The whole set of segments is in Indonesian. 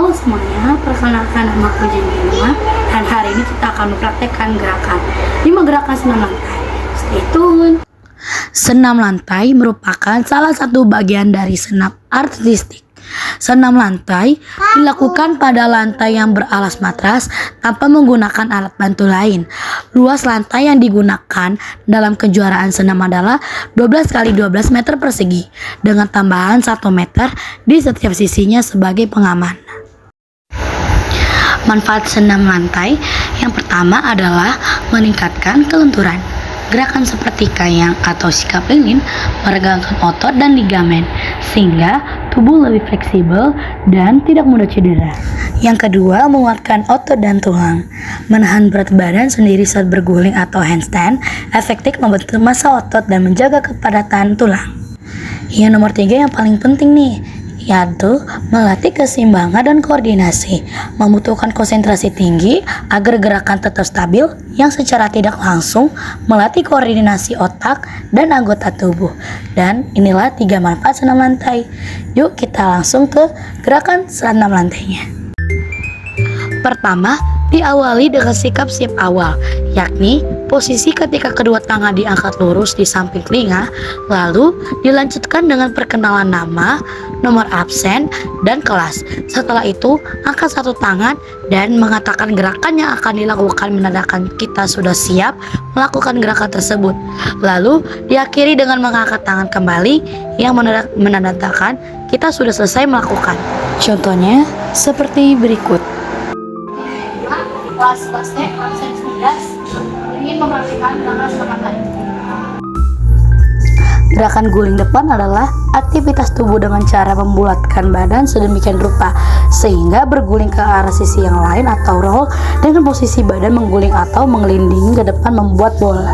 Halo semuanya, perkenalkan nama aku Jemima dan hari ini kita akan mempraktekkan gerakan 5 gerakan senam lantai. Stay tune. Senam lantai merupakan salah satu bagian dari senam artistik. Senam lantai dilakukan pada lantai yang beralas matras tanpa menggunakan alat bantu lain. Luas lantai yang digunakan dalam kejuaraan senam adalah 12 x 12 meter persegi dengan tambahan 1 meter di setiap sisinya sebagai pengaman. Manfaat senam lantai yang pertama adalah meningkatkan kelenturan. Gerakan seperti kayang atau sikap lilin meregangkan otot dan ligamen sehingga tubuh lebih fleksibel dan tidak mudah cedera. Yang kedua, menguatkan otot dan tulang. Menahan berat badan sendiri saat berguling atau handstand efektif membentuk massa otot dan menjaga kepadatan tulang. Yang nomor 3 yang paling penting nih, yaitu melatih keseimbangan dan koordinasi. Membutuhkan konsentrasi tinggi agar gerakan tetap stabil yang secara tidak langsung melatih koordinasi otak dan anggota tubuh. Dan inilah 3 manfaat senam lantai. Yuk kita langsung ke gerakan senam lantainya. Pertama, diawali dengan sikap siap awal, yakni posisi ketika kedua tangan diangkat lurus di samping telinga, lalu dilanjutkan dengan perkenalan nama, nomor absen, dan kelas. Setelah itu, angkat satu tangan dan mengatakan gerakan yang akan dilakukan menandakan kita sudah siap melakukan gerakan tersebut. Lalu, diakhiri dengan mengangkat tangan kembali yang menandakan kita sudah selesai melakukan. Contohnya, seperti berikut. Kelas T, absen 19, ingin memperhatikan gerakan senam lantai. Gerakan guling depan adalah aktivitas tubuh dengan cara membulatkan badan sedemikian rupa sehingga berguling ke arah sisi yang lain atau roll dengan posisi badan mengguling atau menggelinding ke depan membuat bola.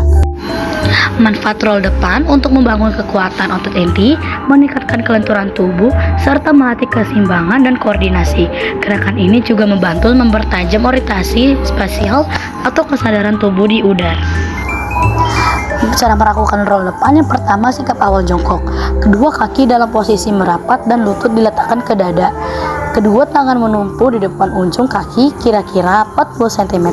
Manfaat roll depan untuk membangun kekuatan otot inti, meningkatkan kelenturan tubuh, serta melatih keseimbangan dan koordinasi. Gerakan ini juga membantu mempertajam orientasi spasial atau kesadaran tubuh di udara. Cara melakukan roll depan yang pertama, sikap awal jongkok. Kedua kaki dalam posisi merapat dan lutut diletakkan ke dada. Kedua tangan menumpu di depan ujung kaki kira-kira 40 cm.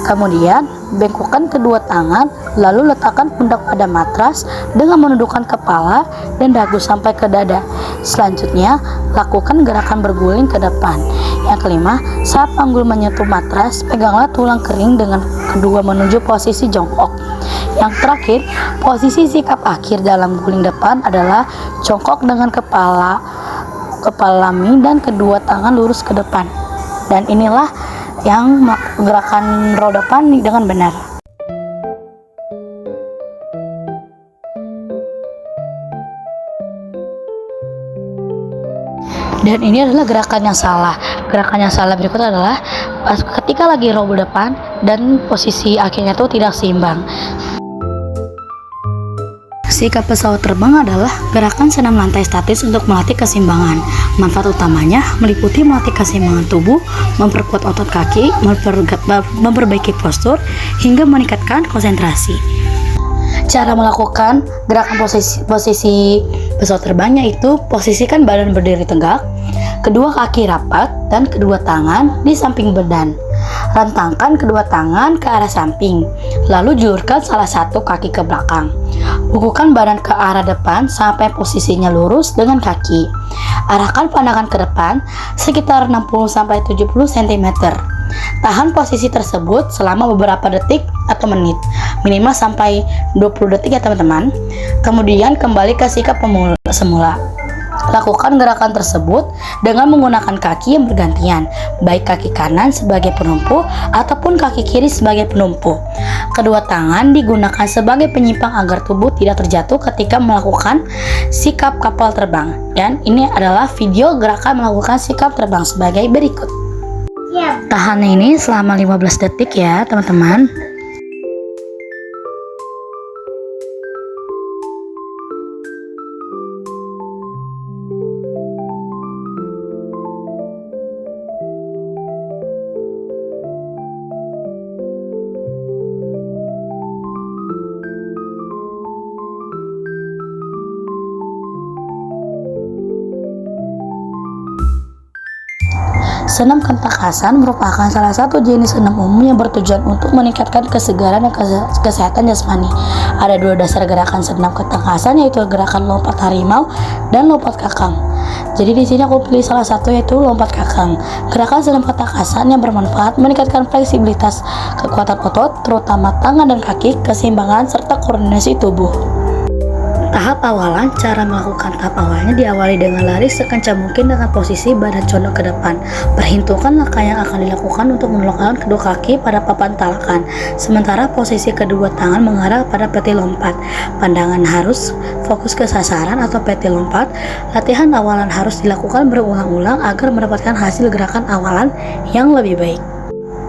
Kemudian, bengkokkan kedua tangan, lalu letakkan pundak pada matras dengan menundukkan kepala dan dagu sampai ke dada. Selanjutnya, lakukan gerakan berguling ke depan. Yang kelima, saat panggul menyentuh matras, peganglah tulang kering dengan kedua menuju posisi jongkok. Yang terakhir, posisi sikap akhir dalam guling depan adalah jongkok dengan kepala mie dan kedua tangan lurus ke depan. Dan inilah yang gerakan roll depan dengan benar. Dan ini adalah gerakan yang salah. Gerakan yang salah berikut adalah ketika lagi roll depan dan posisi akhirnya itu tidak seimbang. Sikap pesawat terbang adalah gerakan senam lantai statis untuk melatih keseimbangan. Manfaat utamanya meliputi melatih keseimbangan tubuh, memperkuat otot kaki, memperbaiki postur, hingga meningkatkan konsentrasi. Cara melakukan gerakan posisi pesawat terbang yaitu posisikan badan berdiri tegak, kedua kaki rapat, dan kedua tangan di samping badan. Rentangkan kedua tangan ke arah samping, lalu julurkan salah satu kaki ke belakang. Bukukan badan ke arah depan sampai posisinya lurus dengan kaki. Arahkan pandangan ke depan sekitar 60-70 cm. Tahan posisi tersebut selama beberapa detik atau menit, minimal sampai 20 detik ya teman-teman. Kemudian kembali ke sikap semula. Lakukan gerakan tersebut dengan menggunakan kaki yang bergantian, baik kaki kanan sebagai penumpu ataupun kaki kiri sebagai penumpu. Kedua tangan digunakan sebagai penyimpang agar tubuh tidak terjatuh ketika melakukan sikap kapal terbang. Dan ini adalah video gerakan melakukan sikap terbang sebagai berikut. Tahan ini selama 15 detik ya teman-teman. Senam kentakasan merupakan salah satu jenis senam umum yang bertujuan untuk meningkatkan kesegaran dan kesehatan jasmani. Ada dua dasar gerakan senam kentakasan, yaitu gerakan lompat harimau dan lompat kakang. Jadi di sini aku pilih salah satu, yaitu lompat kakang. Gerakan senam kentakasan yang bermanfaat meningkatkan fleksibilitas, kekuatan otot, terutama tangan dan kaki, keseimbangan serta koordinasi tubuh. Tahap awalan, cara melakukan tahap awalnya diawali dengan lari sekencang mungkin dengan posisi badan condong ke depan. Perhitungkan langkah yang akan dilakukan untuk menolakkan kedua kaki pada papan talakan. Sementara posisi kedua tangan mengarah pada peti lompat. Pandangan harus fokus ke sasaran atau peti lompat. Latihan awalan harus dilakukan berulang-ulang agar mendapatkan hasil gerakan awalan yang lebih baik.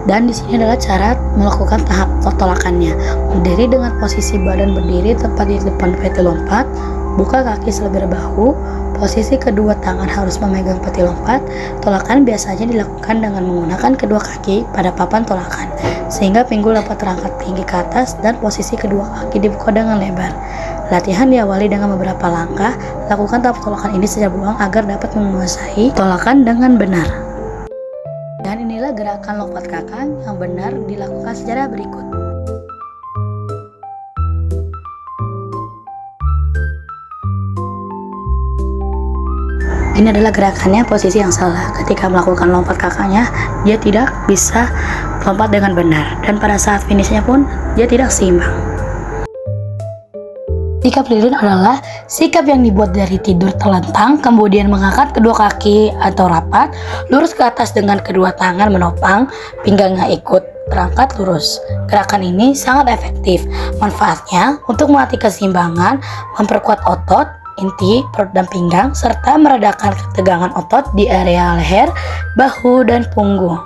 Dan di sini adalah cara melakukan tahap tolakannya. Berdiri dengan posisi badan berdiri tepat di depan peti lompat, buka kaki selebar bahu, posisi kedua tangan harus memegang peti lompat. Tolakan biasanya dilakukan dengan menggunakan kedua kaki pada papan tolakan, sehingga pinggul dapat terangkat tinggi ke atas dan posisi kedua kaki dibuka dengan lebar. Latihan diawali dengan beberapa langkah. Lakukan tahap tolakan ini secara berulang agar dapat menguasai tolakan dengan benar. Dan inilah gerakan lompat kakang yang benar dilakukan secara berikut. Ini adalah gerakannya, posisi yang salah. Ketika melakukan lompat kakaknya, dia tidak bisa lompat dengan benar. Dan pada saat finishnya pun, dia tidak seimbang. Sikap lilin adalah sikap yang dibuat dari tidur telentang, kemudian mengangkat kedua kaki atau rapat, lurus ke atas dengan kedua tangan menopang, pinggangnya ikut terangkat lurus. Gerakan ini sangat efektif. Manfaatnya untuk melatih keseimbangan, memperkuat otot, inti, perut dan pinggang, serta meredakan ketegangan otot di area leher, bahu, dan punggung.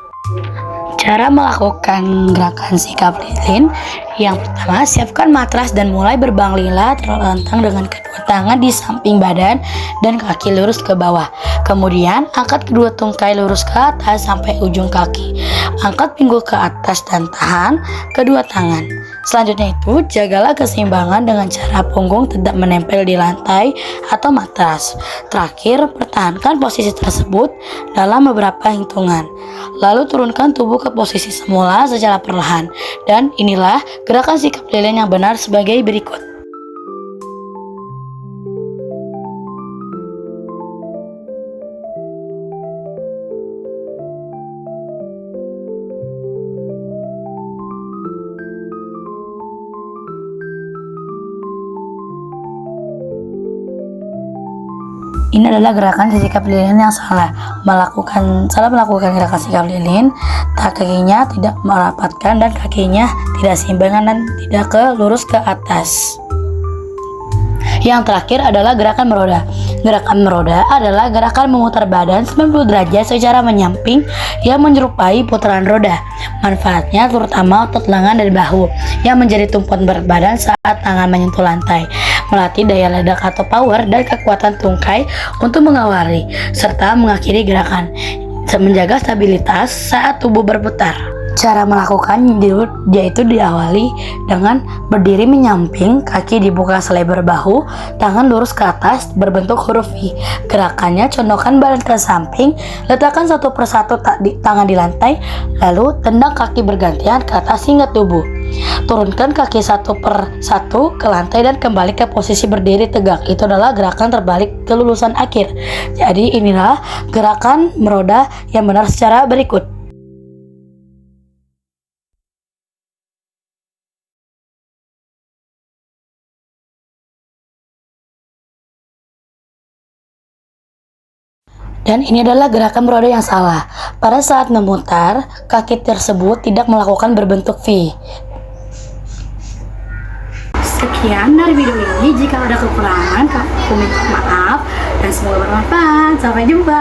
Cara melakukan gerakan sikap lilin: yang pertama, siapkan matras dan mulai berbaringlah terlentang dengan kedua tangan di samping badan dan kaki lurus ke bawah. Kemudian, angkat kedua tungkai lurus ke atas sampai ujung kaki. Angkat pinggul ke atas dan tahan kedua tangan. Selanjutnya itu, jagalah keseimbangan dengan cara punggung tetap menempel di lantai atau matras. Terakhir, pertahankan posisi tersebut dalam beberapa hitungan. Lalu turunkan tubuh ke posisi semula secara perlahan. Dan inilah gerakan sikap lilin yang benar sebagai berikut. Ini adalah gerakan sikap lilin yang salah. Salah melakukan gerakan sikap lilin, kakinya tidak merapatkan dan kakinya tidak seimbangan dan tidak lurus ke atas. Yang terakhir adalah gerakan meroda. Gerakan meroda adalah gerakan memutar badan 90 derajat secara menyamping yang menyerupai putaran roda. Manfaatnya terutama otot lengan dan bahu yang menjadi tumpuan berat badan saat tangan menyentuh lantai. Melatih daya ledak atau power dan kekuatan tungkai untuk mengawali serta mengakhiri gerakan. Menjaga stabilitas saat tubuh berputar. Cara melakukan yaitu diawali dengan berdiri menyamping, kaki dibuka selebar bahu, tangan lurus ke atas berbentuk huruf V. Gerakannya, condongkan badan ke samping, letakkan satu persatu tangan di lantai, lalu tendang kaki bergantian ke atas hingga tubuh. Turunkan kaki satu per satu ke lantai dan kembali ke posisi berdiri tegak. Itu adalah gerakan terbalik ke lulusan akhir. Jadi inilah gerakan meroda yang benar secara berikut. Dan ini adalah gerakan meroda yang salah. Pada saat memutar, kaki tersebut tidak melakukan berbentuk V. Sekian dari video ini. Jika ada kekurangan, aku minta maaf dan semoga bermanfaat. Sampai jumpa.